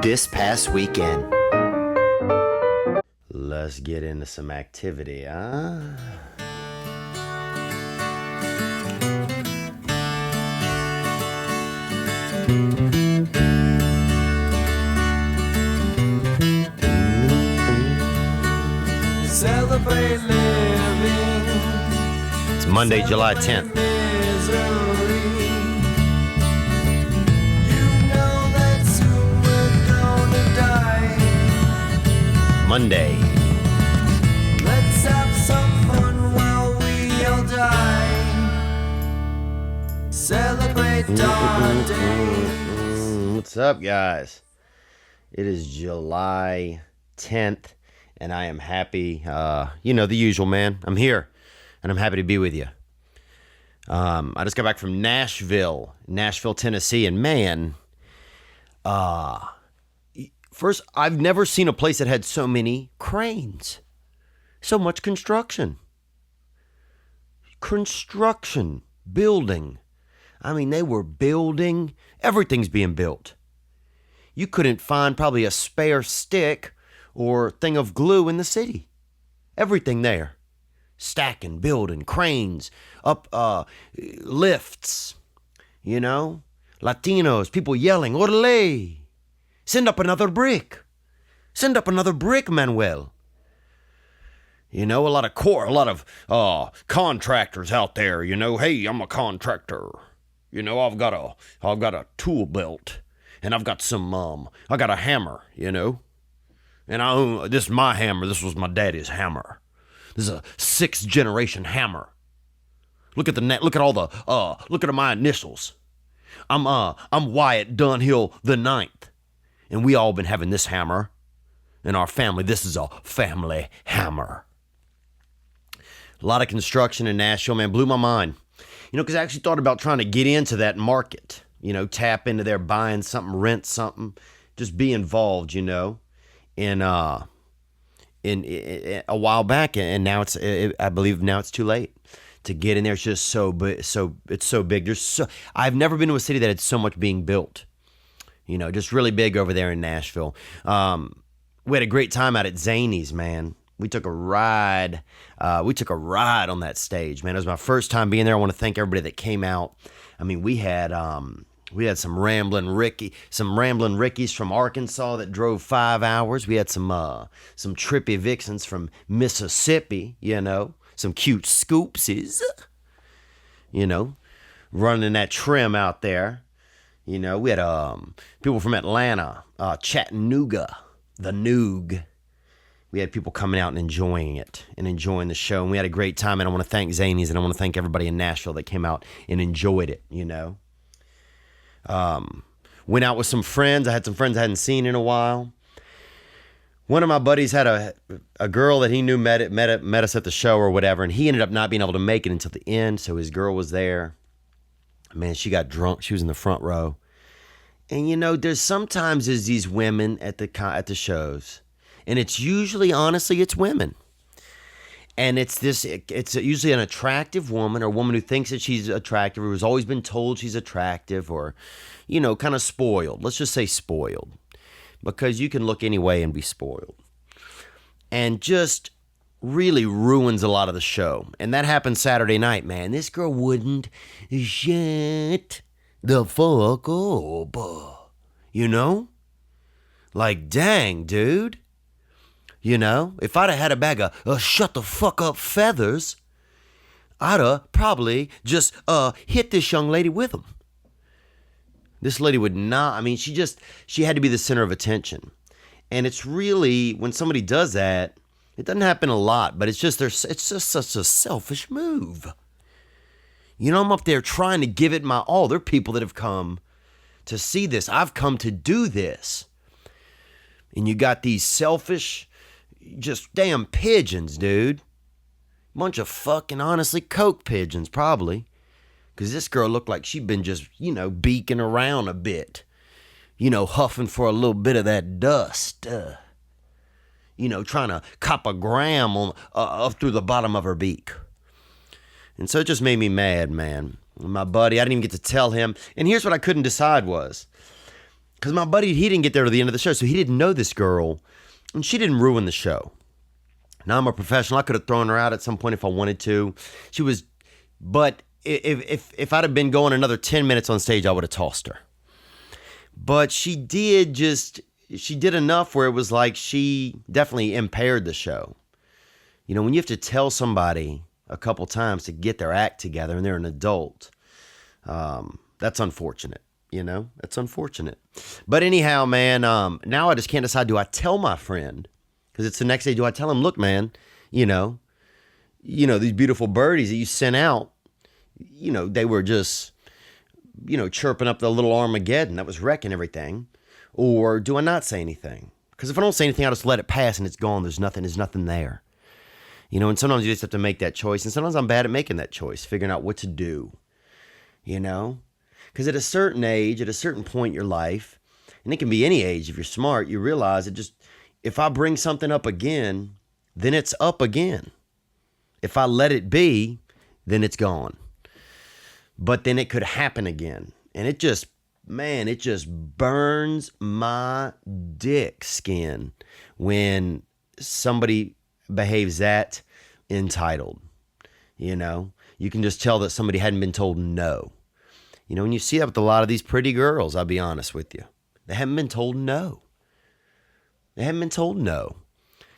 this past weekend? Let's get into some activity, huh? Celebrate living. It's Monday, July 10th. Monday. Let's have some fun while we all die. Celebrate our days. What's up, guys? It is July 10th, and I am happy. The usual, man. I'm here, and I'm happy to be with you. I just got back from Nashville, Tennessee, and man, first, I've never seen a place that had so many cranes. So much construction. Building. I mean, they were building. Everything's being built. You couldn't find probably a spare stick or thing of glue in the city. Everything there. Stacking, building, cranes, up lifts, Latinos, people yelling, orale. Send up another brick. Send up another brick, Manuel. A lot of contractors out there, hey, I'm a contractor. I've got a tool belt, and I've got I got a hammer, and this is my hammer. This was my daddy's hammer. This is a 6th generation hammer. Look at look at my initials. I'm Wyatt Dunhill the 9th. And we all been having this hammer in our family. This is a family hammer. A lot of construction in Nashville, man, blew my mind. Because I actually thought about trying to get into that market. Tap into there, buying something, rent something, just be involved. In a while back, and now I believe now it's too late to get in there. It's just so it's so big. I've never been to a city that had so much being built. Just really big over there in Nashville. We had a great time out at Zany's, man. We took a ride. On that stage, man. It was my first time being there. I want to thank everybody that came out. I mean, we had some rambling Rickies from Arkansas that drove 5 hours. We had some trippy vixens from Mississippi. Some cute scoopsies. Running that trim out there. We had people from Atlanta, Chattanooga, the Noog. We had people coming out and enjoying it and enjoying the show. And we had a great time. And I want to thank Zany's, and I want to thank everybody in Nashville that came out and enjoyed it, Went out with some friends. I had some friends I hadn't seen in a while. One of my buddies had a girl that he knew met us at the show or whatever, and he ended up not being able to make it until the end. So his girl was there. Man, she got drunk. She was in the front row. And there's sometimes these women at the shows, and it's usually, honestly, it's women. And it's usually an attractive woman, or a woman who thinks that she's attractive, or who's always been told she's attractive, or, kind of spoiled. Let's just say spoiled, because you can look any way and be spoiled. And just really ruins a lot of the show. And that happened Saturday night, man. This girl wouldn't shut the fuck up. Like, dang, dude. If I'd have had a bag of shut the fuck up feathers, I'd have probably just hit this young lady with them. This lady would not, she had to be the center of attention. And it's really, when somebody does that, it doesn't happen a lot, but it's just such a selfish move. I'm up there trying to give it my all. There are people that have come to see this. I've come to do this. And you got these selfish, just damn pigeons, dude. Bunch of fucking, honestly, coke pigeons, probably. Because this girl looked like she'd been just, beaking around a bit. Huffing for a little bit of that dust. Trying to cop a gram up through the bottom of her beak. And so it just made me mad, man. My buddy, I didn't even get to tell him. And here's what I couldn't decide was, Because my buddy, he didn't get there to the end of the show, so he didn't know this girl, and she didn't ruin the show. Now I'm a professional. I could have thrown her out at some point if I wanted to. She was, but if I'd have been going another 10 minutes on stage, I would have tossed her. But she did enough where it was like she definitely impaired the show. You know, when you have to tell somebody a couple times to get their act together and they're an adult, that's unfortunate. You know, that's unfortunate. But anyhow, man, now I just can't decide. Do I tell my friend? Because it's the next day. Do I tell him, look, man, you know, these beautiful birdies that you sent out, you know, they were just, you know, chirping up the little Armageddon that was wrecking everything. Or do I not say anything? Because if I don't say anything, I'll just let it pass and it's gone. There's nothing there. You know, and sometimes you just have to make that choice. And sometimes I'm bad at making that choice, figuring out what to do, you know? Because at a certain age, at a certain point in your life, and it can be any age, if you're smart, you realize it just, if I bring something up again, then it's up again. If I let it be, then it's gone. But then it could happen again. And it just, man, it just burns my dick skin when somebody behaves that entitled. You know, you can just tell that somebody hadn't been told no. You know, and you see that with a lot of these pretty girls, I'll be honest with you. They haven't been told no. They haven't been told no.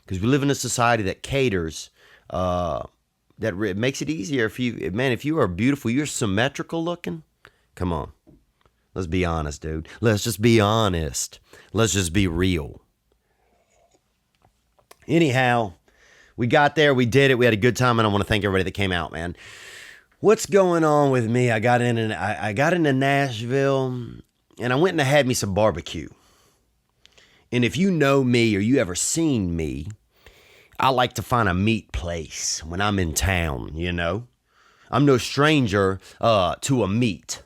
Because we live in a society that caters, that makes it easier if you are beautiful, you're symmetrical looking, come on. Let's be honest, dude. Let's just be honest. Let's just be real. Anyhow, we got there, we did it, we had a good time, and I want to thank everybody that came out, man. What's going on with me? I got into Nashville, and I went and I had me some barbecue. And if you know me or you ever seen me, I like to find a meat place when I'm in town, you know? I'm no stranger to a meat.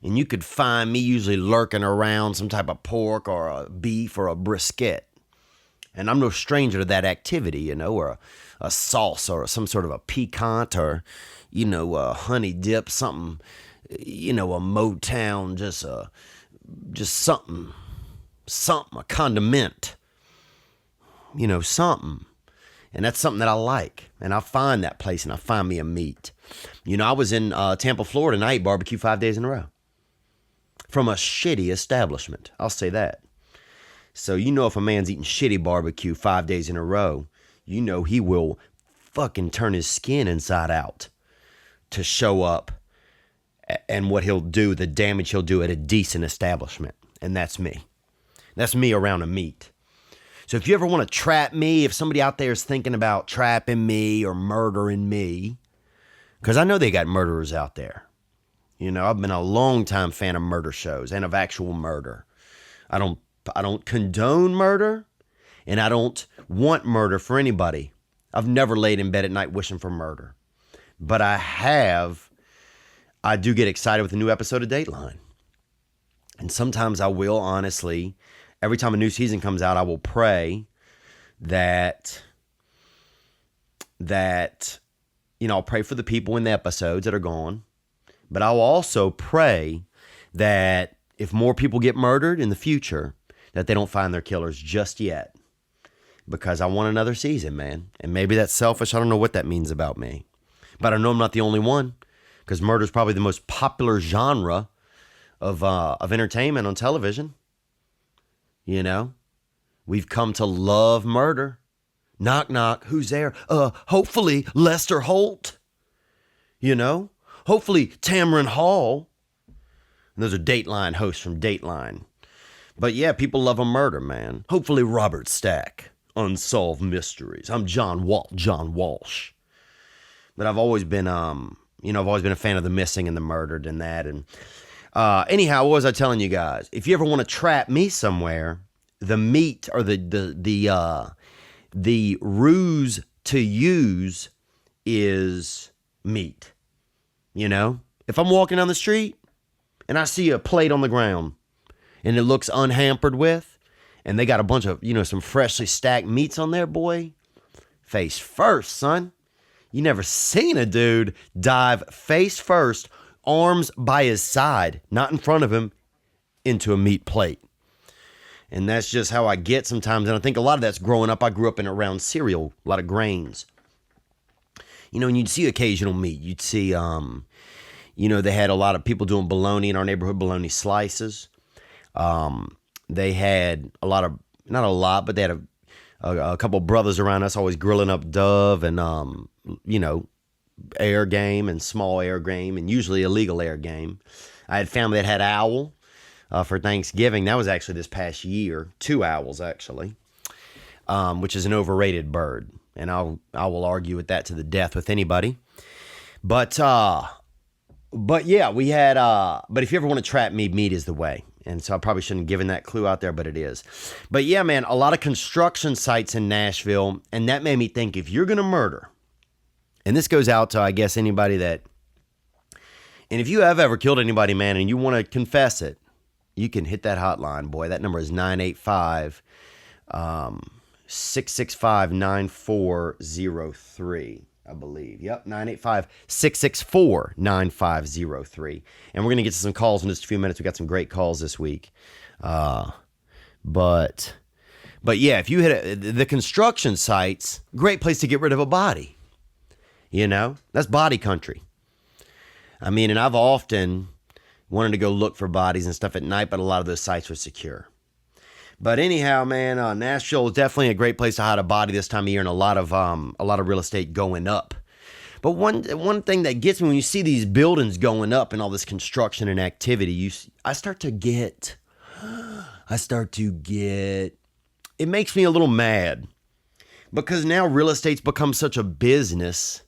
And you could find me usually lurking around some type of pork or a beef or a brisket. And I'm no stranger to that activity, you know, or a sauce or some sort of a piquant or, you know, a honey dip, something, you know, a Motown, just something, a condiment, you know, something. And that's something that I like. And I find that place and I find me a meat. You know, I was in Tampa, Florida, and I ate barbecue 5 days in a row. From a shitty establishment. I'll say that. So you know if a man's eating shitty barbecue 5 days in a row, you know he will fucking turn his skin inside out to show up and what he'll do, the damage he'll do at a decent establishment. And that's me. That's me around a meat. So if you ever want to trap me, if somebody out there is thinking about trapping me or murdering me, because I know they got murderers out there. You know, I've been a long time fan of murder shows and of actual murder. I don't condone murder, and I don't want murder for anybody. I've never laid in bed at night wishing for murder. But I do get excited with a new episode of Dateline. And sometimes I will, honestly, every time a new season comes out, I will pray that, you know, I'll pray for the people in the episodes that are gone. But I'll also pray that if more people get murdered in the future, that they don't find their killers just yet. Because I want another season, man. And maybe that's selfish. I don't know what that means about me. But I know I'm not the only one. Because murder is probably the most popular genre of entertainment on television. You know? We've come to love murder. Knock, knock. Who's there? Hopefully Lester Holt. You know? Hopefully Tamron Hall. And those are Dateline hosts from Dateline. But yeah, people love a murder, man. Hopefully Robert Stack. Unsolved Mysteries. I'm John Walsh. But I've always been, I've always been a fan of the missing and the murdered and that. And anyhow, what was I telling you guys? If you ever want to trap me somewhere, the meat or the ruse to use is meat. You know, if I'm walking down the street and I see a plate on the ground and it looks unhampered with, and they got a bunch of, some freshly stacked meats on there, boy, face first, son. You never seen a dude dive face first, arms by his side, not in front of him, into a meat plate. And that's just how I get sometimes. And I think a lot of that's growing up. I grew up in around cereal, a lot of grains. You know, and you'd see occasional meat. You'd see, they had a lot of people doing bologna in our neighborhood, bologna slices. They had a lot of, not a lot, but they had a couple brothers around us always grilling up dove and, air game and small air game and usually illegal air game. I had family that had owl for Thanksgiving. That was actually this past year. 2 owls, actually, which is an overrated bird. And I will argue with that to the death with anybody. But yeah, we had, but if you ever want to trap me, meat is the way. And so I probably shouldn't have given that clue out there, but it is. But yeah, man, a lot of construction sites in Nashville. And that made me think, if you're going to murder, and this goes out to, I guess, anybody that, and if you have ever killed anybody, man, and you want to confess it, you can hit that hotline, boy. That number is 985 665-9403, I believe. Yep, 985-664-9503. And we're going to get to some calls in just a few minutes. We got some great calls this week. But yeah, if you hit the construction sites, great place to get rid of a body. You know, that's body country. I mean, and I've often wanted to go look for bodies and stuff at night, but a lot of those sites are secure. But anyhow, man, Nashville is definitely a great place to hide a body this time of year, and a lot of real estate going up. But one thing that gets me when you see these buildings going up and all this construction and activity, I start to get. It makes me a little mad because now real estate's become such a business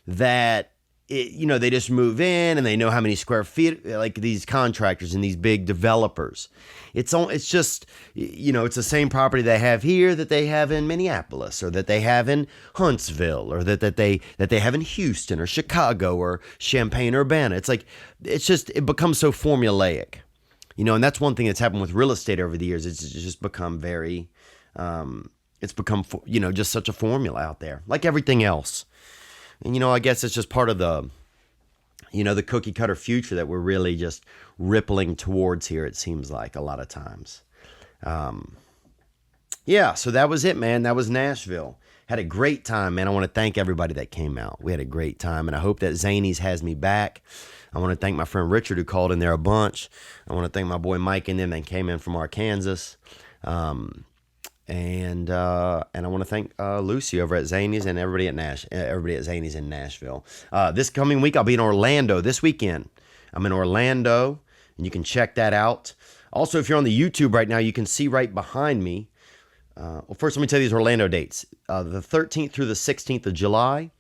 that they just move in and they know how many square feet, like these contractors and these big developers. It's just, it's the same property they have here that they have in Minneapolis or that they have in Huntsville or that they have in Houston or Chicago or Champaign-Urbana. It becomes so formulaic, and that's one thing that's happened with real estate over the years. It's just become very, just such a formula out there, like everything else. And, I guess it's just part of the cookie cutter future that we're really just rippling towards here, it seems like a lot of times. Yeah, so that was it, man. That was Nashville. Had a great time, man. I want to thank everybody that came out. We had a great time, and I hope that Zany's has me back. I want to thank my friend Richard who called in there a bunch. I want to thank my boy Mike and them that came in from Arkansas. And I want to thank Lucy over at Zany's and everybody at Zany's in Nashville. This coming week, I'll be in Orlando this weekend. I'm in Orlando, and you can check that out. Also, if you're on the YouTube right now, you can see right behind me. Well, first, let me tell you these Orlando dates. The 13th through the 16th of July.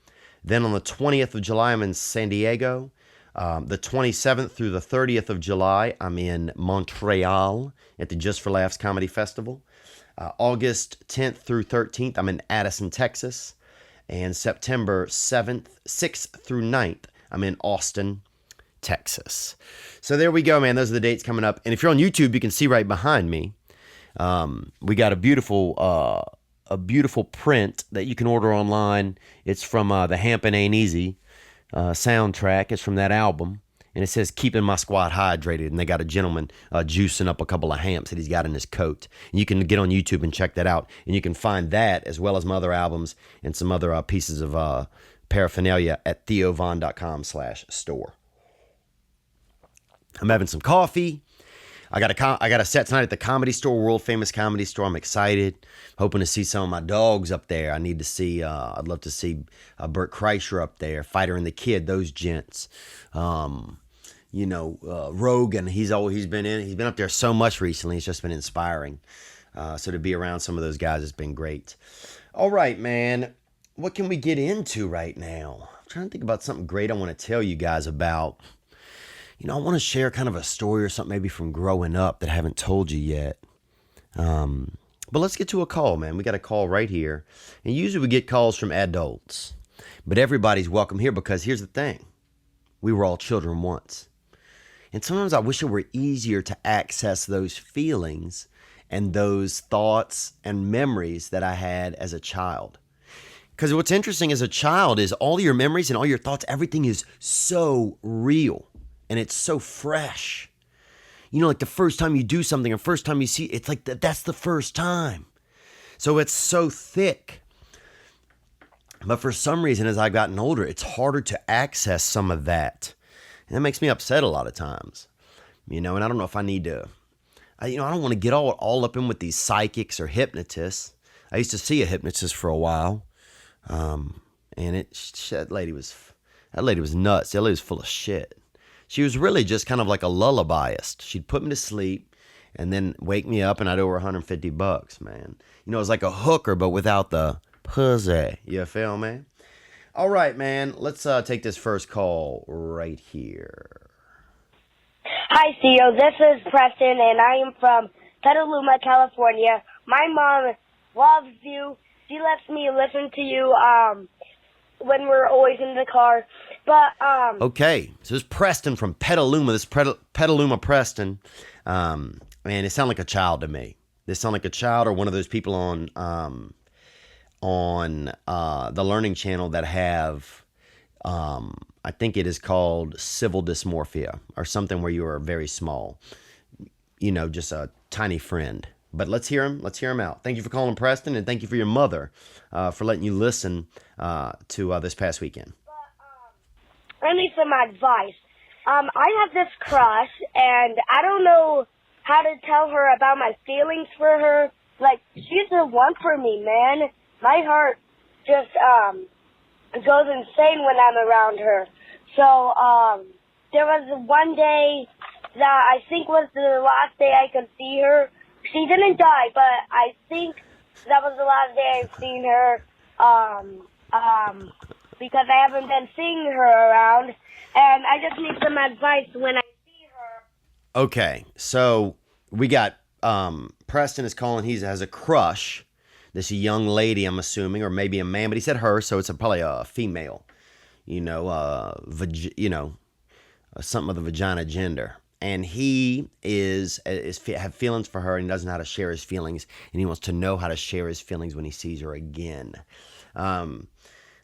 Then on the 20th of July, I'm in San Diego. The 27th through the 30th of July, I'm in Montreal at the Just for Laughs Comedy Festival. August 10th through 13th, I'm in Addison, Texas. And September 6th through 9th, I'm in Austin, Texas. So there we go, man. Those are the dates coming up. And if you're on YouTube, you can see right behind me. We got a beautiful print that you can order online. It's from the Hampin' Ain't Easy soundtrack. It's from that album. And it says, keeping my squad hydrated. And they got a gentleman juicing up a couple of hamps that he's got in his coat. And you can get on YouTube and check that out. And you can find that as well as my other albums and some other pieces of paraphernalia at theovon.com/store. I'm having some coffee. I got a set tonight at the Comedy Store, world famous Comedy Store. I'm excited. Hoping to see some of my dogs up there. I need to see. I'd love to see Bert Kreischer up there, Fighter and the Kid. Those gents. Rogan. He's been up there so much recently. It's just been inspiring. So to be around some of those guys has been great. All right, man. What can we get into right now? I'm trying to think about something great I want to tell you guys about. I want to share kind of a story or something maybe from growing up that I haven't told you yet. But let's get to a call, man. We got a call right here. And usually we get calls from adults. But everybody's welcome here because here's the thing. We were all children once. And sometimes I wish it were easier to access those feelings and those thoughts and memories that I had as a child. Because what's interesting as a child is all your memories and all your thoughts, everything is so real. And it's so fresh. You know, like the first time you do something or first time you see, it's like that's the first time. So it's so thick. But for some reason, as I've gotten older, it's harder to access some of that. And that makes me upset a lot of times. You know, and I don't know if I need to, I don't want to get all up in with these psychics or hypnotists. I used to see a hypnotist for a while. And that lady was nuts. That lady was full of shit. She was really just kind of like a lullabyist. She'd put me to sleep and then wake me up, and I'd owe her $150, man. You know, it was like a hooker, but without the pussy. You feel me? All right, man. Let's take this first call right here. Hi, Theo. This is Preston, and I am from Petaluma, California. My mom loves you. She lets me listen to you when we're always in the car. But Okay, so this is Preston from Petaluma. This Petaluma Preston. Man, it sounds like a child to me. This sound like a child or one of those people on the Learning Channel that have, I think it is called civil dysmorphia or something where you are very small. You know, just a tiny friend. But let's hear him. Let's hear him out. Thank you for calling, Preston, and thank you for your mother for letting you listen to this past weekend. I need some advice. I have this crush, and I don't know how to tell her about my feelings for her. Like, she's the one for me, man. My heart just goes insane when I'm around her. So there was one day that I think was the last day I could see her. She didn't die, but I think that was the last day I've seen her, because I haven't been seeing her around, and I just need some advice when I see her. Okay, so we got Preston is calling. He has a crush. This young lady, I'm assuming, or maybe a man, but he said her, so it's probably a female. You know, something of the vagina gender. And he have feelings for her, and he doesn't know how to share his feelings, and he wants to know how to share his feelings when he sees her again.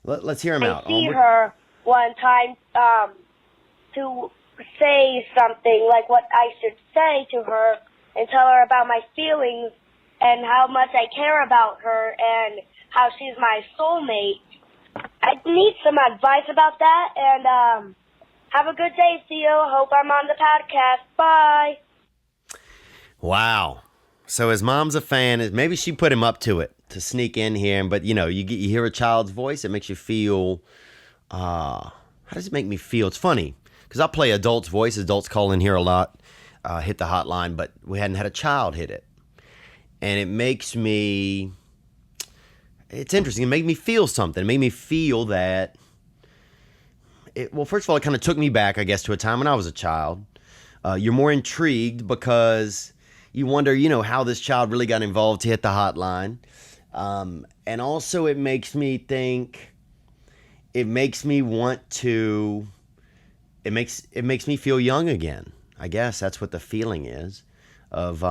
Let's hear him out. I see her one time to say something like what I should say to her and tell her about my feelings and how much I care about her and how she's my soulmate. I need some advice about that, and have a good day, Theo. Hope I'm on the podcast. Bye. Wow. So his mom's a fan. Maybe she put him up to it to sneak in here. But, you know, you hear a child's voice. It makes you feel, how does it make me feel? It's funny because I play adults' voice. Adults call in here a lot, hit the hotline, but we hadn't had a child hit it. And it makes me, it's interesting. It made me feel something. It made me feel that, well, first of all, it kind of took me back, I guess, to a time when I was a child. You're more intrigued because you wonder, you know, how this child really got involved to hit the hotline. And also it makes me think, it makes me want to, it makes me feel young again. I guess that's what the feeling is of,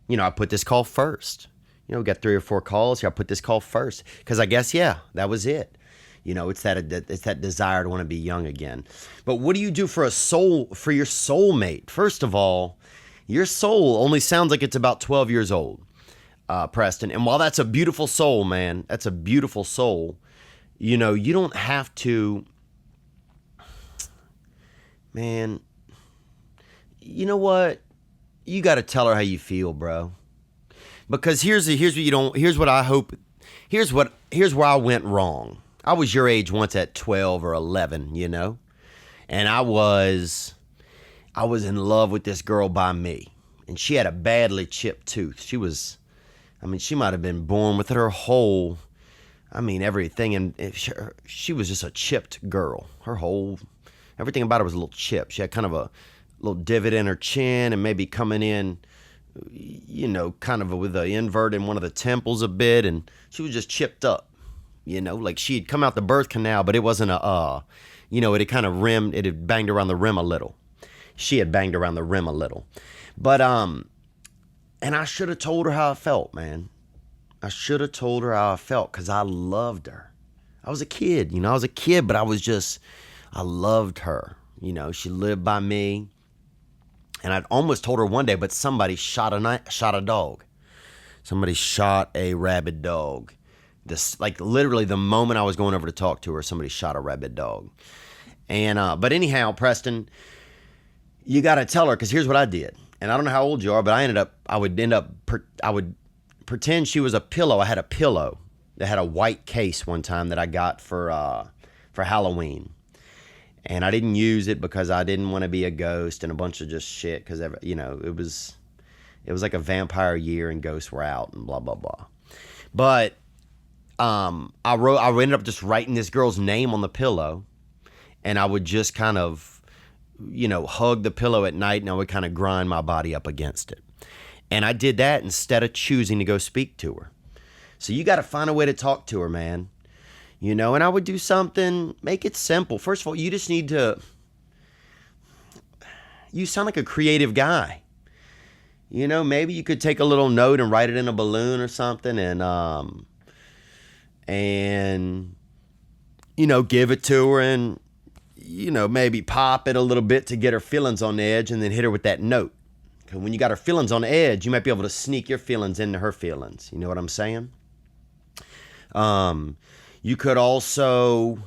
you know, I put this call first. You know, we got 3 or 4 calls here. I put this call first because I guess, yeah, that was it. You know, it's that desire to want to be young again. But what do you do for your soulmate? First of all, your soul only sounds like it's about 12 years old, Preston. And while that's a beautiful soul, man, that's a beautiful soul. You know, you don't have to, man. You know what? You got to tell her how you feel, bro. Because here's where I went wrong. I was your age once at 12 or 11, you know, and I was in love with this girl by me, and she had a badly chipped tooth. She might have been born with her whole, everything, and she was just a chipped girl. Everything about her was a little chipped. She had kind of a little divot in her chin, and maybe coming in, you know, kind of with an invert in one of the temples a bit, and she was just chipped up. You know, like she had come out the birth canal, but it wasn't you know, it had kind of it had banged around the rim a little. She had banged around the rim a little. But, and I should have told her how I felt, man. I should have told her how I felt because I loved her. I was a kid, you know, but I loved her. You know, she lived by me. And I'd almost told her one day, but somebody shot a dog. Somebody shot a rabid dog. This, like, literally the moment I was going over to talk to her, somebody shot a rabid dog. And but anyhow, Preston, you got to tell her, because here's what I did. And I don't know how old you are, but I would pretend she was a pillow. I had a pillow that had a white case one time that I got for Halloween. And I didn't use it because I didn't want to be a ghost and a bunch of just shit, because, you know, it was like a vampire year and ghosts were out and blah, blah, blah. But I ended up just writing this girl's name on the pillow, and I would just kind of, you know, hug the pillow at night, and I would kind of grind my body up against it. And I did that instead of choosing to go speak to her. So you got to find a way to talk to her, man. You know, and I would do something, make it simple. First of all, you just need to, you sound like a creative guy. You know, maybe you could take a little note and write it in a balloon or something, and you know, give it to her, and, you know, maybe pop it a little bit to get her feelings on the edge, and then hit her with that note. Because when you got her feelings on the edge, you might be able to sneak your feelings into her feelings. You know what I'm saying? You could also,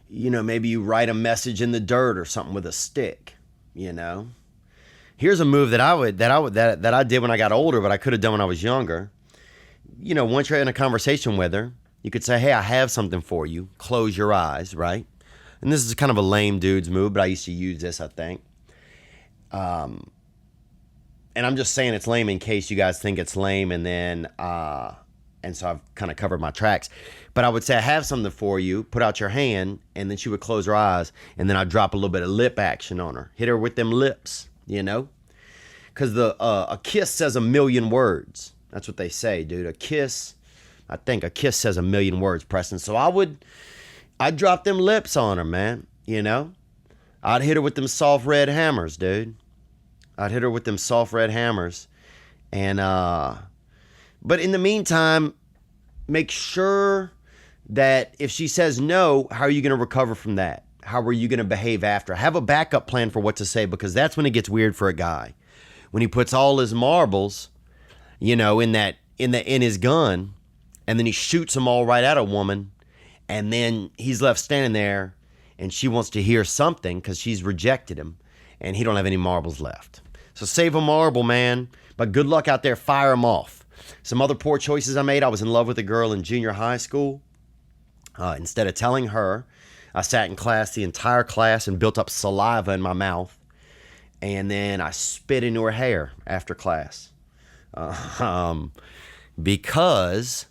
you know, maybe you write a message in the dirt or something with a stick, you know. Here's a move that I did when I got older, but I could have done when I was younger. You know, once you're in a conversation with her, you could say, hey, I have something for you. Close your eyes, right? And this is kind of a lame dude's move, but I used to use this, I think. And I'm just saying it's lame in case you guys think it's lame, and then, and so I've kind of covered my tracks. But I would say, I have something for you. Put out your hand, and then she would close her eyes, and then I'd drop a little bit of lip action on her. Hit her with them lips, you know? Because a kiss says a million words. That's what they say, dude. A kiss says a million words, Preston. So I'd drop them lips on her, man, you know? I'd hit her with them soft red hammers, dude. I'd hit her with them soft red hammers. And, but in the meantime, make sure that if she says no, how are you going to recover from that? How are you going to behave after? Have a backup plan for what to say, because that's when it gets weird for a guy. When he puts all his marbles, you know, in his gun, and then he shoots them all right at a woman, and then he's left standing there, and she wants to hear something because she's rejected him, and he don't have any marbles left. So save a marble, man. But good luck out there. Fire them off. Some other poor choices I made. I was in love with a girl in junior high school. Instead of telling her, I sat in class, the entire class, and built up saliva in my mouth. And then I spit into her hair after class. Because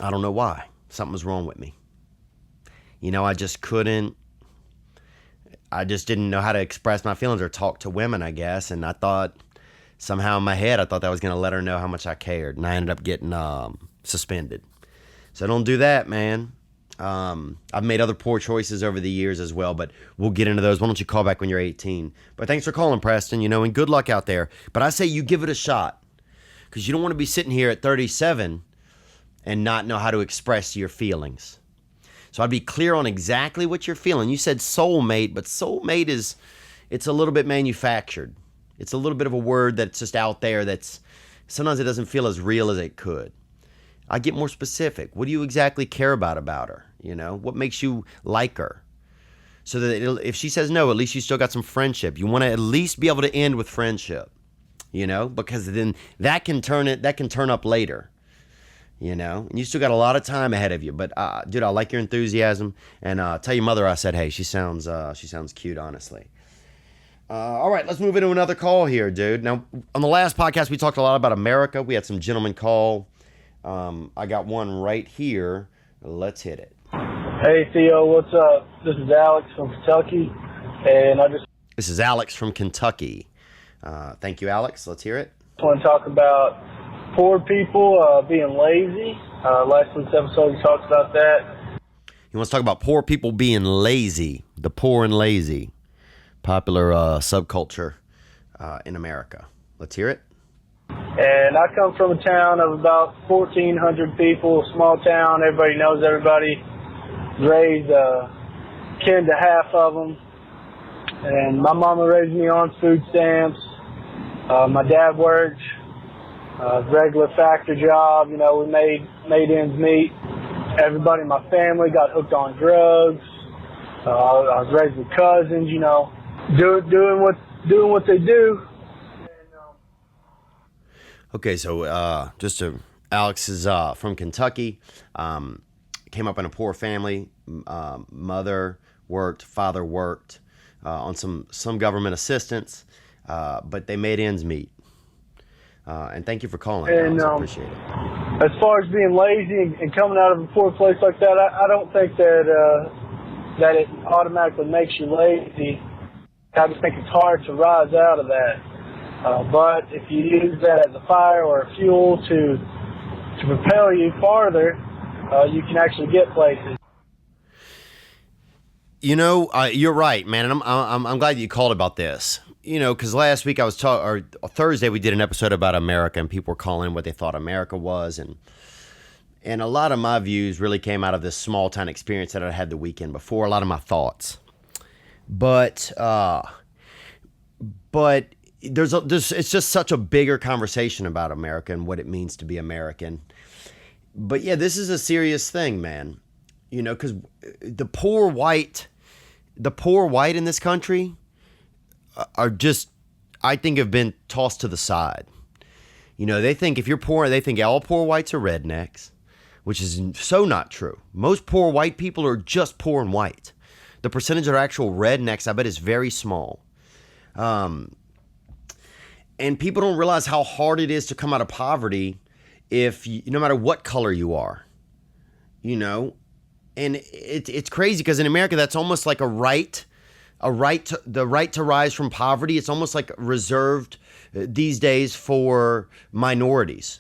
I don't know why. Something was wrong with me. You know, I just didn't know how to express my feelings or talk to women, I guess. And I thought, somehow in my head, I thought that was going to let her know how much I cared. And I ended up getting suspended. So don't do that, man. I've made other poor choices over the years as well, but we'll get into those. Why don't you call back when you're 18? But thanks for calling, Preston, you know, and good luck out there. But I say you give it a shot, because you don't want to be sitting here at 37 and not know how to express your feelings. So I'd be clear on exactly what you're feeling. You said soulmate, but soulmate it's a little bit manufactured. It's a little bit of a word that's just out there that's, sometimes it doesn't feel as real as it could. I get more specific. What do you exactly care about her? You know, what makes you like her? So that if she says no, at least you still got some friendship. You want to at least be able to end with friendship, you know, because then that can turn up later, you know, and you still got a lot of time ahead of you. But dude, I like your enthusiasm, and tell your mother I said, hey, she sounds cute, honestly. All right, let's move into another call here, dude. Now, on the last podcast, we talked a lot about America. We had some gentlemen call. I got one right here. Let's hit it. Hey, Theo, what's up? This is Alex from Kentucky, and This is Alex from Kentucky. Thank you, Alex. Let's hear it. want to talk about poor people being lazy. Last week's episode, we talked about that. He wants to talk about poor people being lazy. The poor and lazy. Popular subculture in America. Let's hear it. And I come from a town of about 1,400 people, a small town. Everybody knows everybody. Raised kin to half of them. and my mama raised me on food stamps. My dad worked a regular factory job. You know, we made ends meet. Everybody in my family got hooked on drugs. I was raised with cousins. You know, doing what they do. Okay, so Alex is from Kentucky. Came up in a poor family. Mother worked, father worked on some government assistance, but they made ends meet. And thank you for calling, Alex. I appreciate it. As far as being lazy and coming out of a poor place like that, I don't think that it automatically makes you lazy. I just think it's hard to rise out of that. But if you use that as a fire or a fuel to propel you farther, you can actually get places. You know, you're right, man, and I'm glad you called about this. You know, because last week or Thursday we did an episode about America, and people were calling what they thought America was, and a lot of my views really came out of this small town experience that I had the weekend before. A lot of my thoughts, but it's just such a bigger conversation about America and what it means to be American. But yeah, this is a serious thing, man. You know, because the poor white in this country are just, I think, have been tossed to the side. You know, they think if you're poor, they think all poor whites are rednecks, which is so not true. Most poor white people are just poor and white. The percentage of actual rednecks, I bet, is very small. And people don't realize how hard it is to come out of poverty no matter what color you are, you know. And it's crazy because in America, that's almost like the right to rise from poverty. It's almost like reserved these days for minorities.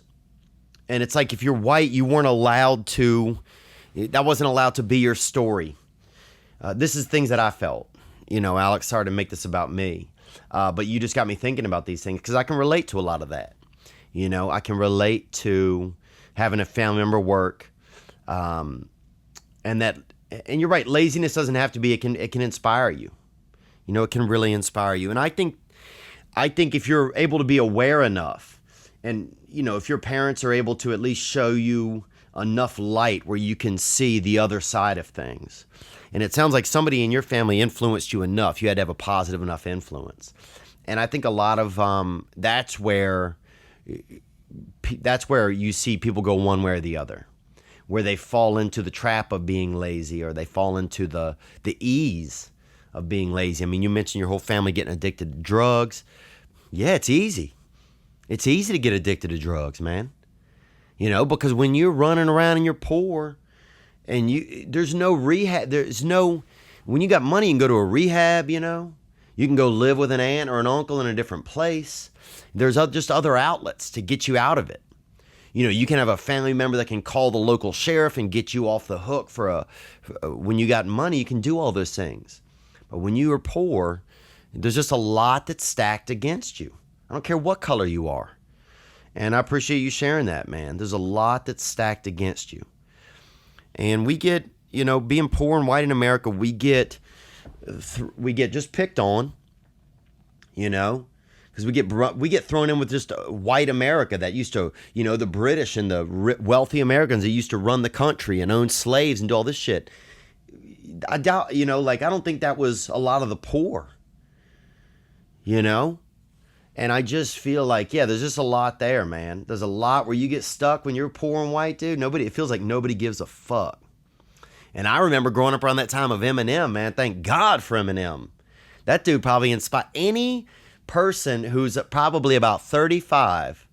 And it's like if you're white, you weren't allowed to, that wasn't allowed to be your story. This is things that I felt. You know, Alex, sorry to make this about me. But you just got me thinking about these things because I can relate to a lot of that. You know, I can relate to having a family member work. And you're right, laziness doesn't have to be, it can inspire you. You know, it can really inspire you. And I think if you're able to be aware enough, and, you know, if your parents are able to at least show you enough light where you can see the other side of things. And it sounds like somebody in your family influenced you enough. You had to have a positive enough influence. And I think a lot of that's where you see people go one way or the other, where they fall into the trap of being lazy, or they fall into the ease of being lazy. I mean, you mentioned your whole family getting addicted to drugs. Yeah, it's easy. It's easy to get addicted to drugs, man. You know, because when you're running around and you're poor, and there's no rehab, when you got money, you can go to a rehab, you know. You can go live with an aunt or an uncle in a different place. There's just other outlets to get you out of it. You know, you can have a family member that can call the local sheriff and get you off the hook when you got money, you can do all those things. But when you are poor, there's just a lot that's stacked against you. I don't care what color you are. And I appreciate you sharing that, man. There's a lot that's stacked against you. And we get, you know, being poor and white in America, we get just picked on, you know, because we get thrown in with just white America that used to, you know, the British and the wealthy Americans that used to run the country and own slaves and do all this shit. I doubt, you know, like, I don't think that was a lot of the poor, you know? And I just feel like, yeah, there's just a lot there, man. There's a lot where you get stuck when you're poor and white, dude. It feels like nobody gives a fuck. And I remember growing up around that time of Eminem, man. Thank God for Eminem. That dude probably inspired any person who's probably about 35,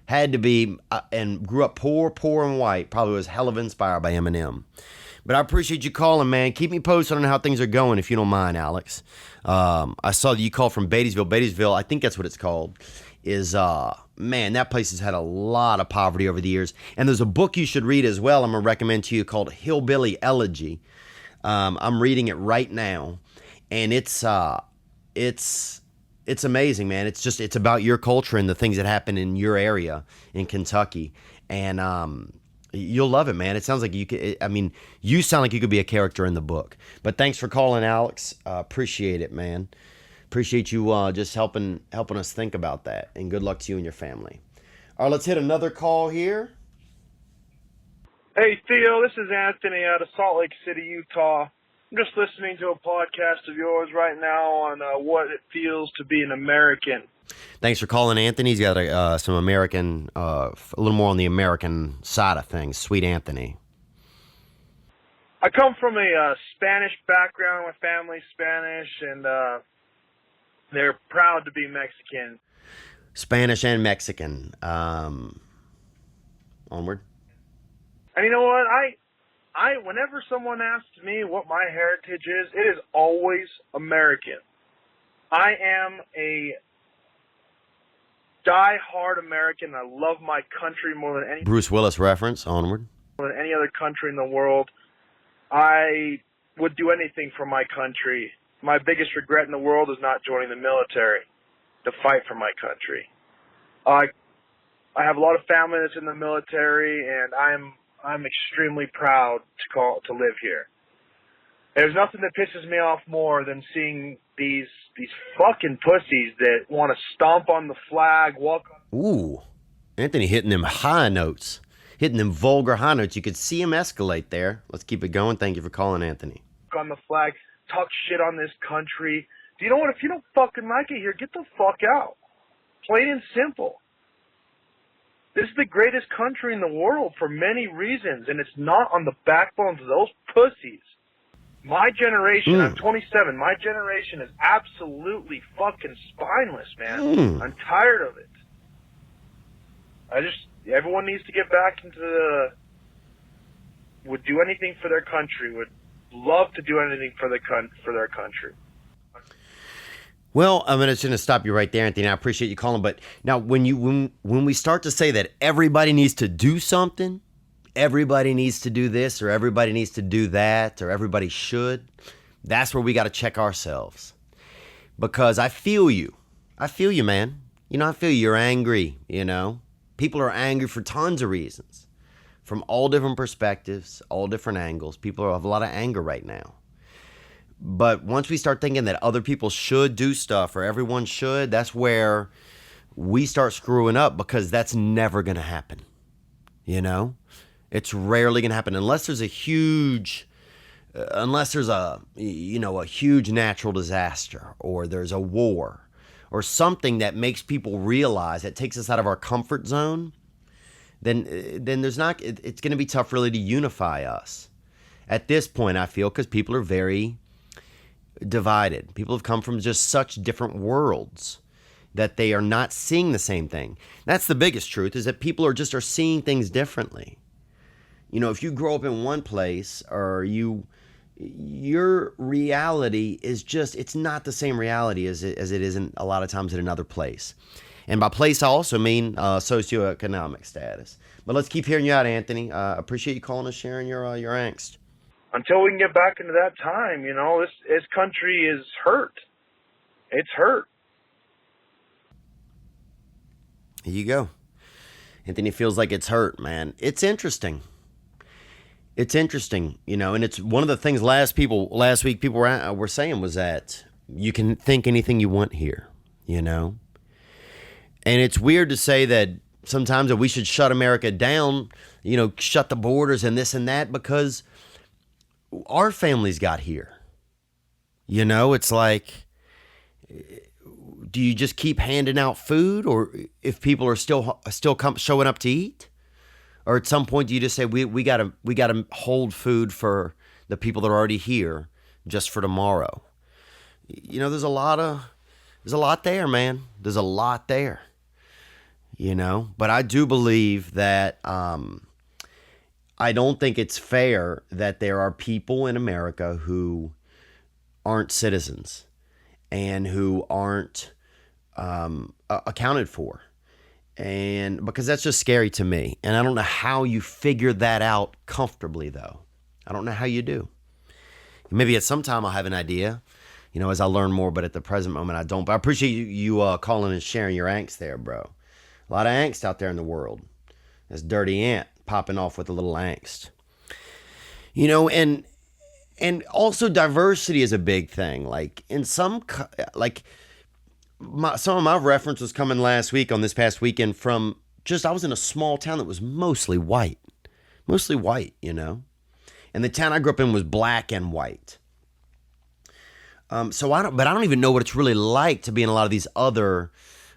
had to be, and grew up poor and white, probably was hell of inspired by Eminem. But I appreciate you calling, man. Keep me posted on how things are going, if you don't mind, Alex. I saw that you called from Batesville. Batesville, I think that's what it's called, is, man, that place has had a lot of poverty over the years. And there's a book you should read as well I'm going to recommend to you called Hillbilly Elegy. I'm reading it right now. And it's amazing, man. It's about your culture and the things that happen in your area in Kentucky. And you'll love it, man. It sounds like you sound like you could be a character in the book. But thanks for calling, Alex. Appreciate it, man. Appreciate you just helping us think about that. And good luck to you and your family. All right, let's hit another call here. Hey, Theo, this is Anthony out of Salt Lake City, Utah. I'm just listening to a podcast of yours right now on what it feels to be an American. Thanks for calling, Anthony. He's got some American, a little more on the American side of things. Sweet Anthony. I come from a Spanish background. My family's Spanish, and they're proud to be Mexican. Spanish and Mexican. Onward. And you know what? Whenever someone asks me what my heritage is, it is always American. I am a die-hard American. I love my country more than any Bruce Willis reference. Onward. more than any other country in the world. I would do anything for my country. My biggest regret in the world is not joining the military to fight for my country. I have a lot of family that's in the military, and I'm extremely proud to live here. There's nothing that pisses me off more than seeing these fucking pussies that want to stomp on the flag, walk on. Ooh, Anthony hitting them high notes, hitting them vulgar high notes. You could see him escalate there. Let's keep it going. Thank you for calling, Anthony. On the flag, talk shit on this country. Do you know what? If you don't fucking like it here, get the fuck out. Plain and simple. This is the greatest country in the world for many reasons, and it's not on the backbones of those pussies. My generation, I'm 27, my generation is absolutely fucking spineless, man. I'm tired of it. Everyone needs to get back into would do anything for their country, would love to do anything for their country. Well, I'm just going to stop you right there, Anthony. I appreciate you calling, but now when we start to say that everybody needs to do something, everybody needs to do this, or everybody needs to do that, or everybody should, that's where we got to check ourselves. Because I feel you, man. I feel you're angry. People are angry for tons of reasons, from all different perspectives, all different angles. People have a lot of anger right now. But once we start thinking that other people should do stuff, or everyone should, that's where we start screwing up, because that's never going to happen. It's rarely going to happen unless there's a huge natural disaster, or there's a war, or something that makes people realize, that takes us out of our comfort zone. Then it's going to be tough really to unify us at this point, I feel, because people are very divided. People have come from just such different worlds that they are not seeing the same thing. That's the biggest truth, is that people are seeing things differently. If you grow up in one place, or your reality is it's not the same reality as it is in a lot of times in another place. And by place, I also mean socioeconomic status. But let's keep hearing you out, Anthony. Appreciate you calling us, sharing your angst. Until we can get back into that time, this country is hurt. It's hurt. Here you go. Anthony feels like it's hurt, man. It's interesting. And it's one of the things last week people were saying was that you can think anything you want here, And it's weird to say that sometimes that we should shut America down, shut the borders and this and that, because our families got here. It's like, do you just keep handing out food, or if people are still showing up to eat? Or at some point do you just say we gotta hold food for the people that are already here just for tomorrow? There's a lot there, man. There's a lot there. But I do believe that I don't think it's fair that there are people in America who aren't citizens and who aren't accounted for. And because that's just scary to me. And I don't know how you figure that out comfortably, though. I don't know how you do. Maybe at some time I'll have an idea, as I learn more, but at the present moment I don't. But I appreciate you calling and sharing your angst there, bro. A lot of angst out there in the world. This dirty ant popping off with a little angst. And and also diversity is a big thing. Like in some, some of my reference was coming last week on this past weekend from just, I was in a small town that was mostly white, you know, and the town I grew up in was black and white. So I don't even know what it's really like to be in a lot of these other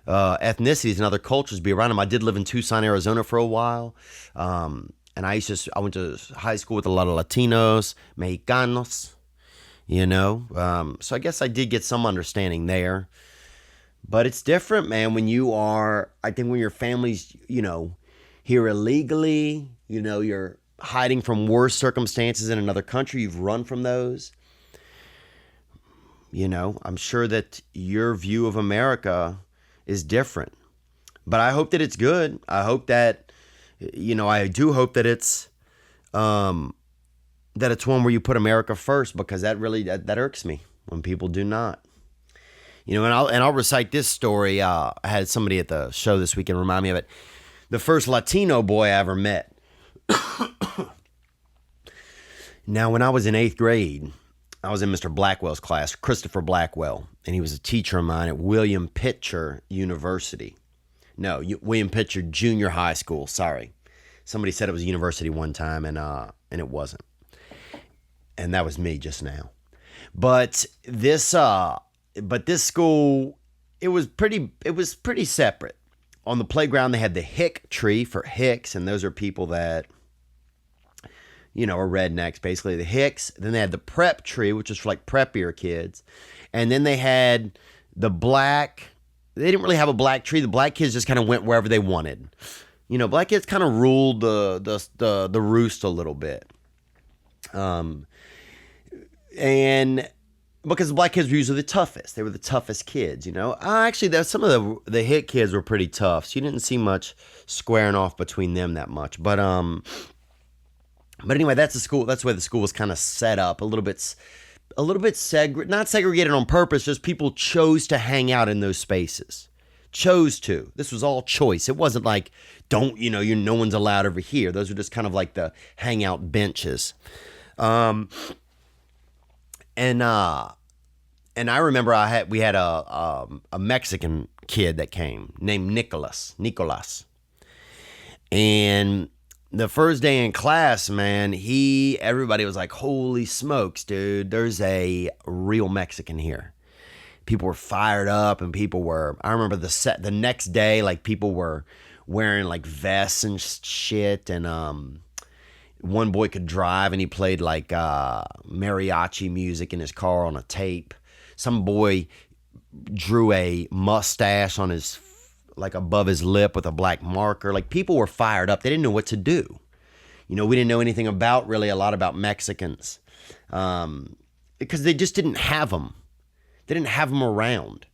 ethnicities and other cultures, be around them. I did live in Tucson, Arizona for a while. And I went to high school with a lot of Latinos, Mexicanos, you know. So I guess I did get some understanding there. But it's different, man, when your family's, you know, here illegally, you know, you're hiding from worse circumstances in another country, you've run from those. You know, I'm sure that your view of America is different. But I hope that it's good. I hope that, you know, I do hope that it's one where you put America first, because that really that irks me when people do not. You know, and I'll recite this story. I had somebody at the show this weekend remind me of it. The first Latino boy I ever met. Now, when I was in 8th grade, I was in Mr. Blackwell's class, Christopher Blackwell, and he was a teacher of mine at William Pitcher University. No, William Pitcher Junior High School. Sorry, somebody said it was a university one time, and it wasn't, and that was me just now. But this school, it was pretty separate. On the playground, they had the hick tree for hicks, and those are people that, you know, are rednecks, basically, the hicks. Then they had the prep tree, which is for like preppier kids. And then they had the black. They didn't really have a black tree. The black kids just kind of went wherever they wanted. You know, black kids kind of ruled the roost a little bit. And because the black kids were usually the toughest. They were the toughest kids, you know. Actually, some of the hick kids were pretty tough. So you didn't see much squaring off between them that much. But anyway, that's the school. That's the way the school was kind of set up. A little bit not segregated on purpose. Just people chose to hang out in those spaces. Chose to. This was all choice. It wasn't like, no one's allowed over here. Those were just kind of like the hangout benches. And I remember we had a Mexican kid that came named Nicolas. And the first day in class, man, everybody was like, holy smokes, dude, there's a real Mexican here. People were fired up, and I remember the next day, like, people were wearing like vests and shit. And one boy could drive, and he played like mariachi music in his car on a tape. Some boy drew a mustache on his, like, above his lip with a black marker. Like, people were fired up. They didn't know what to do. You know, we didn't know anything a lot about Mexicans, because they just didn't have them. They didn't have them around.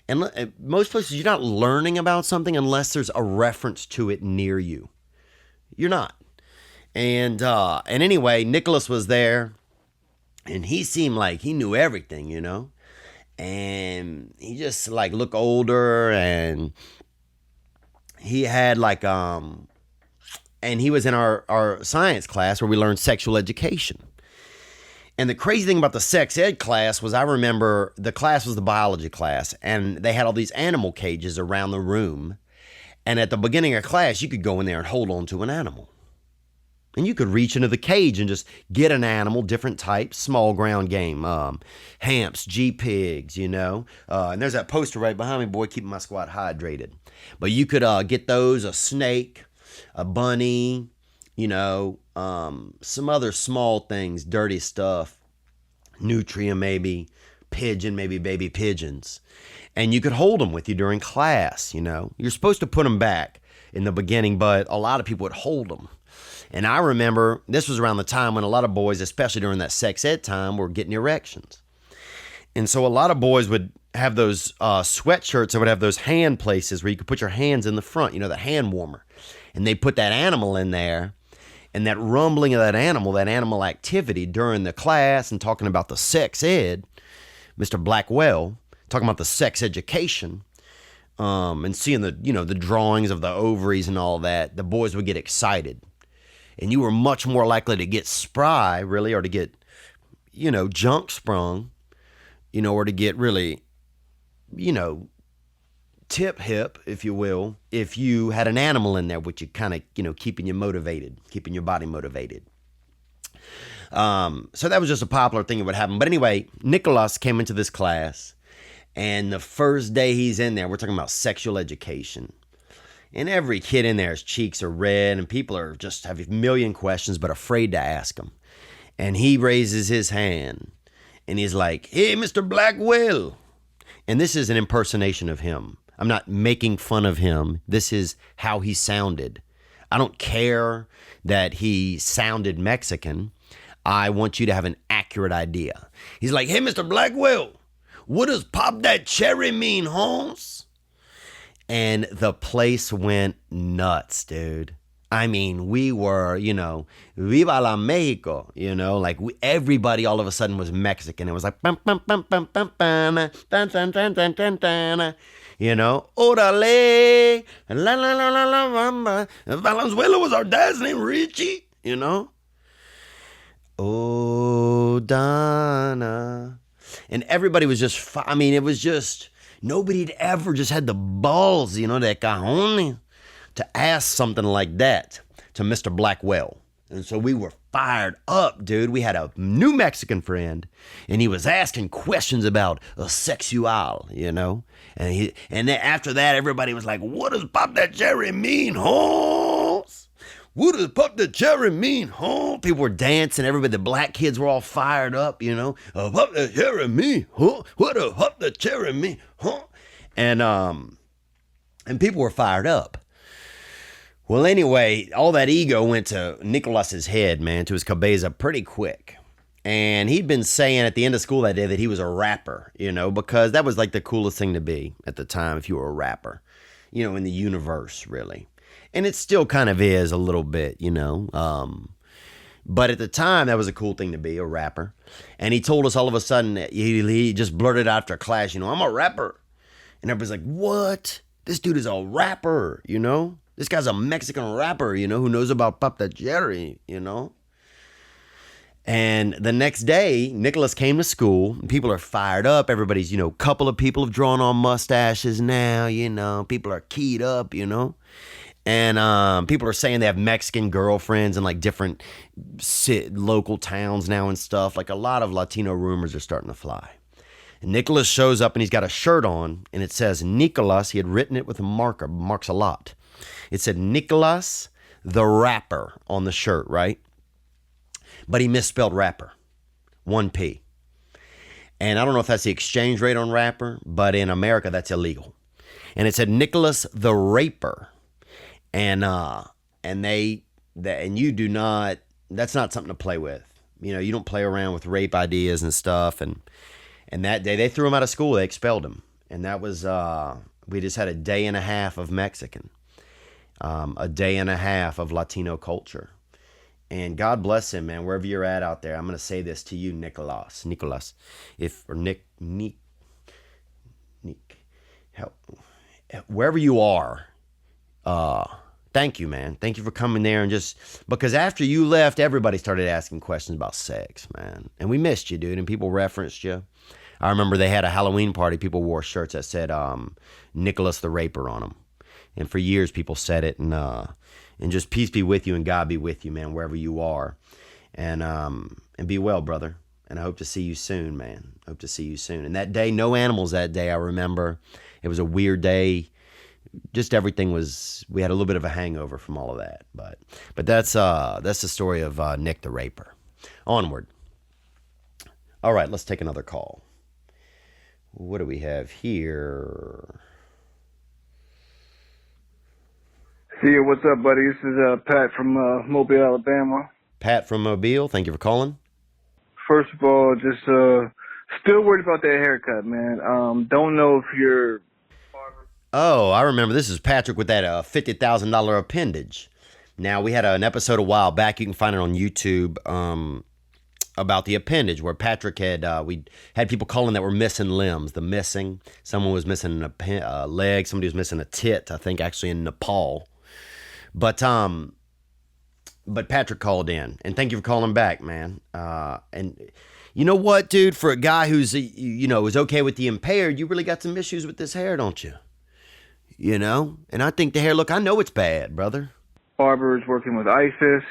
And most places, you're not learning about something unless there's a reference to it near you. You're not. And anyway, Nicholas was there, and he seemed like he knew everything, you know. And he just, like, looked older, and he had like and he was in our science class where we learned sexual education. And the crazy thing about the sex ed class was, I remember the class was the biology class, and they had all these animal cages around the room. And at the beginning of class, you could go in there and hold on to an animal. And you could reach into the cage and just get an animal, different types, small ground game, hamps, G-pigs, you know. And there's that poster right behind me, boy, keeping my squad hydrated. But you could get those, a snake, a bunny, you know, some other small things, dirty stuff, nutria maybe, pigeon, maybe baby pigeons. And you could hold them with you during class, you know. You're supposed to put them back in the beginning, but a lot of people would hold them. And I remember this was around the time when a lot of boys, especially during that sex ed time, were getting erections. And so a lot of boys would have those sweatshirts that would have those hand places where you could put your hands in the front, you know, the hand warmer. And they put that animal in there, and that rumbling of that animal activity during the class, and talking about the sex ed, Mr. Blackwell, talking about the sex education, and seeing the drawings of the ovaries and all that, the boys would get excited. And you were much more likely to get spry, really, or to get junk sprung, or to get really, tip hip, if you will, if you had an animal in there, which you kind of, keeping you motivated, keeping your body motivated. So that was just a popular thing that would happen. But anyway, Nicholas came into this class, and the first day he's in there, we're talking about sexual education. And every kid in there, his cheeks are red, and people are just have a million questions, but afraid to ask him. And he raises his hand, and he's like, "Hey, Mr. Blackwell." And this is an impersonation of him. I'm not making fun of him. This is how he sounded. I don't care that he sounded Mexican. I want you to have an accurate idea. He's like, "Hey, Mr. Blackwell, what does pop that cherry mean, Holmes?" And the place went nuts, dude. I mean, we were, Viva la Mexico, like everybody all of a sudden was Mexican. It was like, bum, bum, bum, bum, bum, bum, dun, dun, dun, dun, dun, dun, orale, la, la, la, la, la, mama. Valenzuela was our dad's name, Richie, Oh, Donna. And everybody was just, it was just, nobody had ever just had the balls, de cajones, to ask something like that to Mr. Blackwell. And so we were fired up, dude. We had a new Mexican friend, and he was asking questions about sexual, And then after that, everybody was like, "What does pop that cherry mean, Holmes? What does pop that cherry mean, Holmes?" People were dancing. Everybody, the black kids were all fired up, Pop that cherry mean, huh? What does pop that cherry mean, huh? And people were fired up. Well, anyway, all that ego went to Nicholas's head, man, to his cabeza pretty quick. And he'd been saying at the end of school that day that he was a rapper, because that was like the coolest thing to be at the time if you were a rapper, in the universe, really. And it still kind of is a little bit, But at the time, that was a cool thing to be, a rapper. And he told us all of a sudden, he just blurted out after class, "I'm a rapper." And everybody's like, "What? This dude is a rapper, This guy's a Mexican rapper, who knows about Pop That Cherry, And the next day, Nicholas came to school. People are fired up. Everybody's, couple of people have drawn on mustaches now, People are keyed up, And people are saying they have Mexican girlfriends in like different local towns now and stuff. Like a lot of Latino rumors are starting to fly. And Nicholas shows up and he's got a shirt on and it says Nicholas. He had written it with a marker, marks a lot. It said Nicholas the Rapper on the shirt, right? But he misspelled rapper, 1 P. And I don't know if that's the exchange rate on rapper, but in America that's illegal. And it said Nicholas the Raper. And you do not, that's not something to play with. You don't play around with rape ideas and stuff. And that day they threw him out of school. They expelled him. And that was, we just had a day and a half of Mexican, a day and a half of Latino culture. And God bless him, man, wherever you're at out there. I'm going to say this to you, Nicholas, wherever you are, thank you, man. Thank you for coming there and because after you left, everybody started asking questions about sex, man. And we missed you, dude, and people referenced you. I remember they had a Halloween party. People wore shirts that said Nicholas the Raper on them. And for years, people said it. And just peace be with you and God be with you, man, wherever you are. And be well, brother. And I hope to see you soon, man. Hope to see you soon. And that day, no animals that day, I remember. It was a weird day. Just everything we had a little bit of a hangover from all of that. But that's the story of Nick the Raper. Onward. All right, let's take another call. What do we have here? Theo, what's up, buddy? This is Pat from Mobile, Alabama. Pat from Mobile, thank you for calling. First of all, just still worried about that haircut, man. Don't know if you're... Oh, I remember. This is Patrick with that $50,000 appendage. Now, we had an episode a while back. You can find it on YouTube about the appendage where Patrick we had people calling that were missing limbs. The missing. Someone was missing a leg. Somebody was missing a tit, I think, actually in Nepal. But Patrick called in. And thank you for calling back, man. And, You know what, dude? For a guy who's, is okay with the impaired, you really got some issues with this hair, don't you? You know? And I think the hair, look, I know it's bad, brother. Barber is working with ISIS.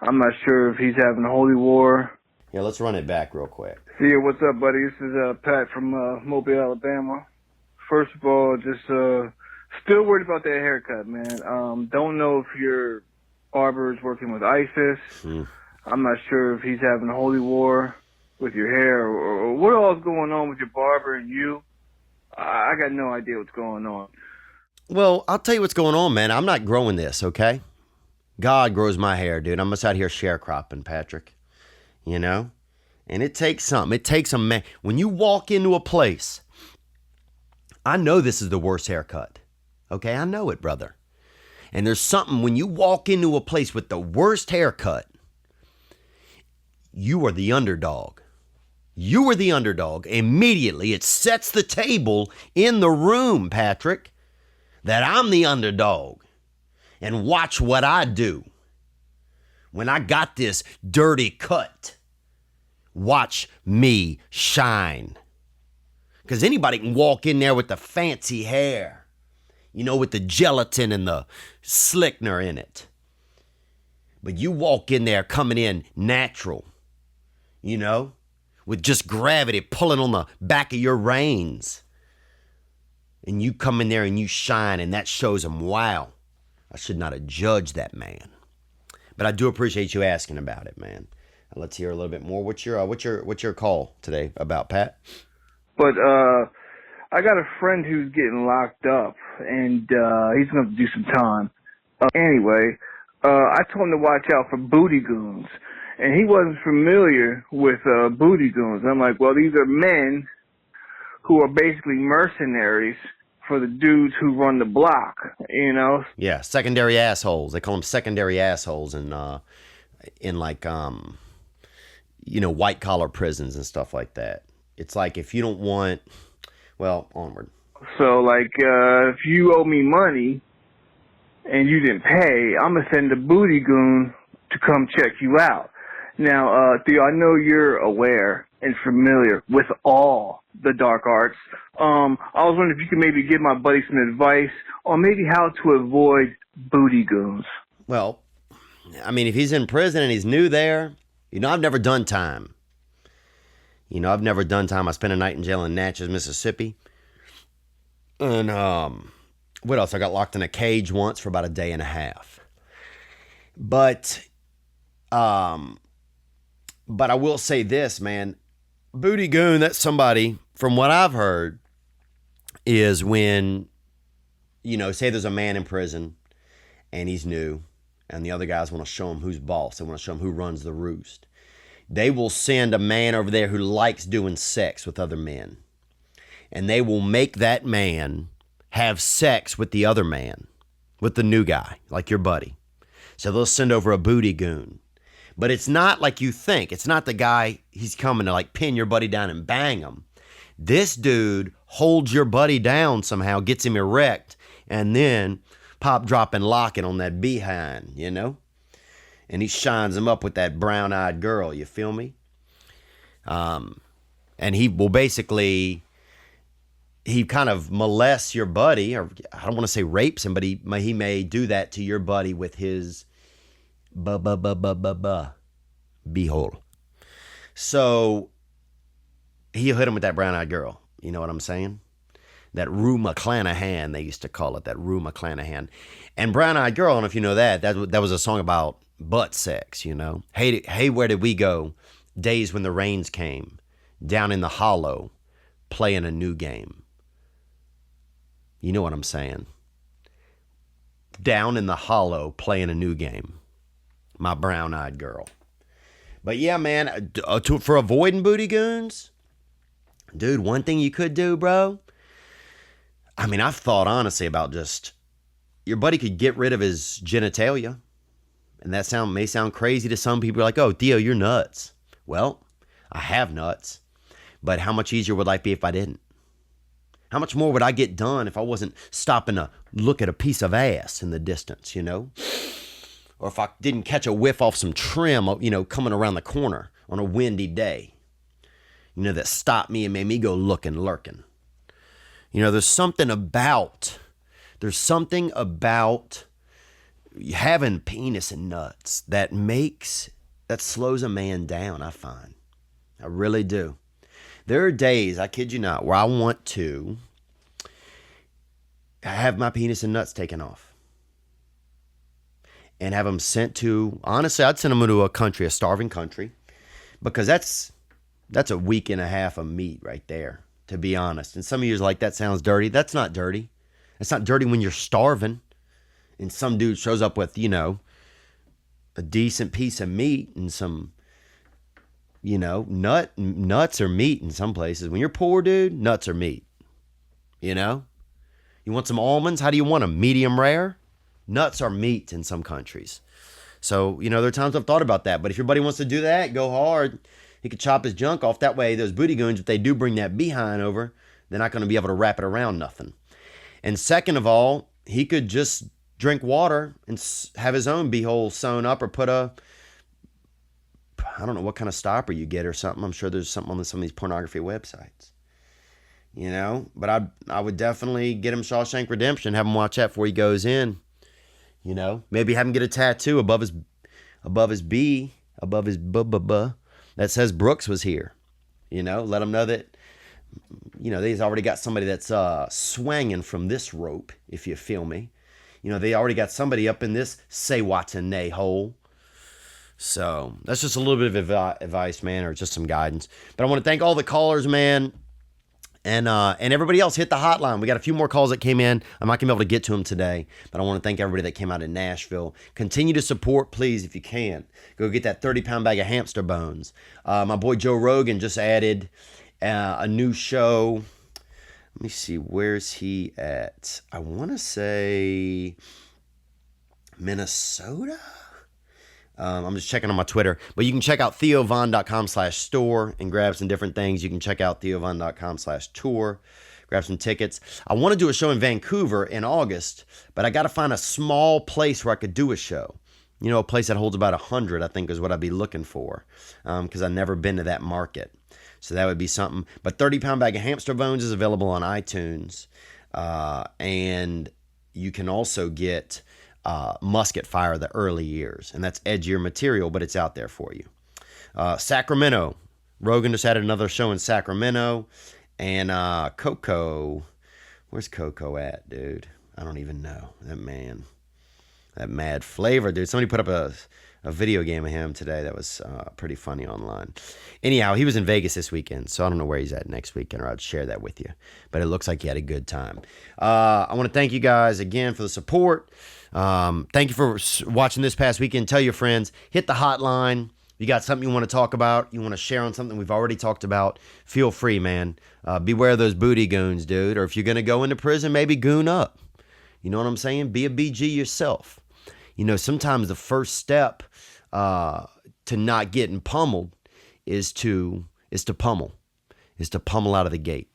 I'm not sure if he's having a holy war. Yeah, let's run it back real quick. Theo, what's up, buddy? This is Pat from Mobile, Alabama. First of all, just still worried about that haircut, man. Don't know if your barber is working with ISIS. I'm not sure if he's having a holy war with your hair or what all is going on with your barber and you. I got no idea what's going on. Well, I'll tell you what's going on, man. I'm not growing this, okay? God grows my hair, dude. I'm just out here sharecropping, Patrick. You know? And it takes something. It takes a man. When you walk into a place, I know this is the worst haircut. Okay? I know it, brother. And there's something when you walk into a place with the worst haircut, you are the underdog. You are the underdog. Immediately, it sets the table in the room, Patrick, that I'm the underdog. And watch what I do when I got this dirty cut. Watch me shine. Because anybody can walk in there with the fancy hair, with the gelatin and the slickner in it. But you walk in there coming in natural, with just gravity pulling on the back of your reins. And you come in there and you shine, and that shows them, wow, I should not have judged that man. But I do appreciate you asking about it, man. Let's hear a little bit more. What's your call today about, Pat? But I got a friend who's getting locked up, and he's going to do some time. Anyway, I told him to watch out for booty goons, and he wasn't familiar with booty goons. I'm like, well, these are men who are basically mercenaries for the dudes who run the block, Yeah, secondary assholes. They call them secondary assholes in white collar prisons and stuff like that. It's like if you don't want, well, onward. So like, if you owe me money and you didn't pay, I'm gonna send a booty goon to come check you out. Now, Theo, I know you're aware and familiar with all the dark arts. I was wondering if you could maybe give my buddy some advice on maybe how to avoid booty goons. Well, I mean, if he's in prison and he's new there, I've never done time. I've never done time. I spent a night in jail in Natchez, Mississippi. And what else? I got locked in a cage once for about a day and a half. But I will say this, man. Booty goon, that's somebody, from what I've heard, is when, say there's a man in prison and he's new and the other guys want to show him who's boss. They want to show him who runs the roost. They will send a man over there who likes doing sex with other men. And they will make that man have sex with the other man, with the new guy, like your buddy. So they'll send over a booty goon. But it's not like you think. It's not the guy, he's coming to like pin your buddy down and bang him. This dude holds your buddy down somehow, gets him erect, and then pop, drop, and lock it on that behind, And he shines him up with that brown-eyed girl, you feel me? And he will basically, he kind of molests your buddy, or I don't want to say rapes him, but he may do that to your buddy with his beehole. So he'll hit him with that brown-eyed girl. You know what I'm saying? That Rue McClanahan, they used to call it, that Rue McClanahan. And brown-eyed girl, I don't know if you know that was a song about butt sex, Hey, where did we go? Days when the rains came. Down in the hollow, playing a new game. You know what I'm saying? Down in the hollow, playing a new game. My brown-eyed girl. But yeah, man, for avoiding booty goons, dude, one thing you could do, bro. I mean, I've thought honestly about just, your buddy could get rid of his genitalia. And that may sound crazy to some people. Like, oh, Theo, you're nuts. Well, I have nuts. But how much easier would life be if I didn't? How much more would I get done if I wasn't stopping to look at a piece of ass in the distance, Or if I didn't catch a whiff off some trim, coming around the corner on a windy day. that stopped me and made me go looking, lurking. There's something about having penis and nuts that slows a man down, I find. I really do. There are days, I kid you not, where I want to have my penis and nuts taken off and have them sent to, honestly, I'd send them to a starving country, because that's a week and a half of meat right there, to be honest. And some of you are like, that sounds dirty. That's not dirty. It's not dirty when you're starving and some dude shows up with, a decent piece of meat and some, nuts or meat in some places. When you're poor, dude, nuts are meat. You want some almonds? How do you want them? Medium rare? Nuts are meat in some countries. So, there are times I've thought about that. But if your buddy wants to do that, go hard. He could chop his junk off. That way, those booty goons, if they do bring that behind over, they're not going to be able to wrap it around nothing. And second of all, he could just drink water and have his own beehole sewn up, or put I don't know what kind of stopper you get or something. I'm sure there's something on some of these pornography websites. But I would definitely get him Shawshank Redemption, have him watch that before he goes in. Maybe have him get a tattoo above his B, above his buh, that says Brooks was here. Let him know that, they've already got somebody that's swanging from this rope, if you feel me. They already got somebody up in this say Watson nay hole. So that's just a little bit of advice, man, or just some guidance. But I want to thank all the callers, man. And everybody else, hit the hotline. We got a few more calls that came in. I'm not going to be able to get to them today, but I want to thank everybody that came out in Nashville. Continue to support, please, if you can. Go get that 30-pound bag of hamster bones. My boy Joe Rogan just added a new show. Let me see, where's he at? I want to say Minnesota? I'm just checking on my Twitter. But you can check out theovon.com/store and grab some different things. You can check out theovon.com/tour, grab some tickets. I want to do a show in Vancouver in August, but I got to find a small place where I could do a show. A place that holds about 100, I think, is what I'd be looking for, because I've never been to that market. So that would be something. But 30-pound bag of hamster bones is available on iTunes. And you can also get Musket Fire, the early years. And that's edgier material, but it's out there for you. Sacramento. Rogan just had another show in Sacramento. And Coco. Where's Coco at, dude? I don't even know. That man. That Mad Flavor, dude. Somebody put up a video game of him today that was pretty funny online. Anyhow, he was in Vegas this weekend, so I don't know where he's at next weekend, or I'd share that with you. But it looks like he had a good time. I want to thank you guys again for the support. Thank you for watching this past weekend. Tell your friends. Hit the hotline. You got something you want to talk about, you want to share on something we've already talked about, feel free, man. Beware of those booty goons, dude. Or if you're going to go into prison, maybe goon up. You know what I'm saying? Be a BG yourself. Sometimes the first step to not getting pummeled is to pummel out of the gate.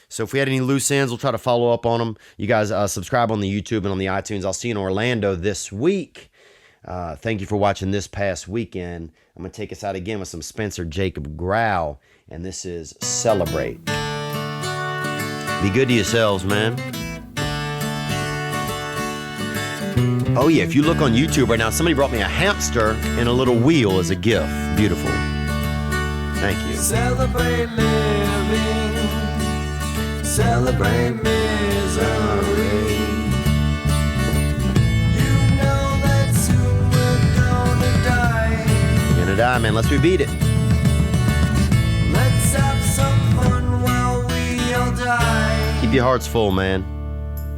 So if we had any loose ends, we'll try to follow up on them. You guys subscribe on the YouTube and on the iTunes. I'll see you in Orlando this week. Thank you for watching this past weekend. I'm going to take us out again with some Spencer Jacob Growl, and this is Celebrate. Be good to yourselves, man. Oh yeah, if you look on YouTube right now, somebody brought me a hamster and a little wheel as a gift. Beautiful. Thank you. Celebrate living, celebrate misery. You know that soon we're gonna die. We're gonna die, man, unless we beat it. Let's have some fun while we all die. Keep your hearts full, man.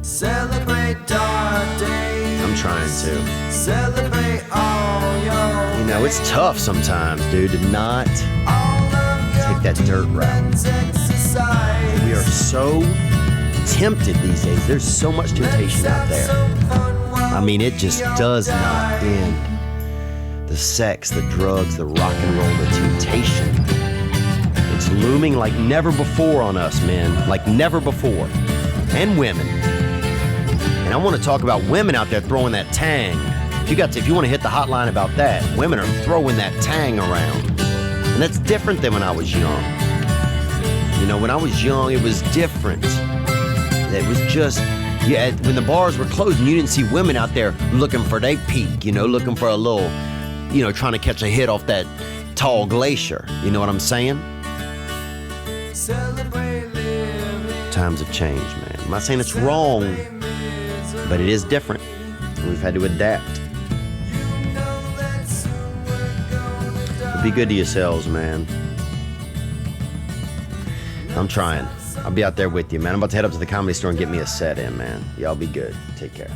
Celebrate dark days. I'm trying to. Celebrate all your It's tough sometimes, dude, to not take that dirt route. We are so tempted these days. There's so much temptation out there. I mean, it just does not end. The sex, the drugs, the rock and roll, the temptation. It's looming like never before on us, men. Like never before. And women. And I want to talk about women out there throwing that tang. If you want to hit the hotline about that, women are throwing that tang around. And that's different than when I was young. You know, when I was young, it was different. It was just, yeah, when the bars were closed and you didn't see women out there looking for their peak, you know, looking for a little, you know, trying to catch a hit off that tall glacier. You know what I'm saying? Times have changed, man. I'm not saying it's wrong, but it is different. We've had to adapt. But be good to yourselves, man. I'm trying. I'll be out there with you, man. I'm about to head up to the Comedy Store and get me a set in, man. Y'all be good. Take care.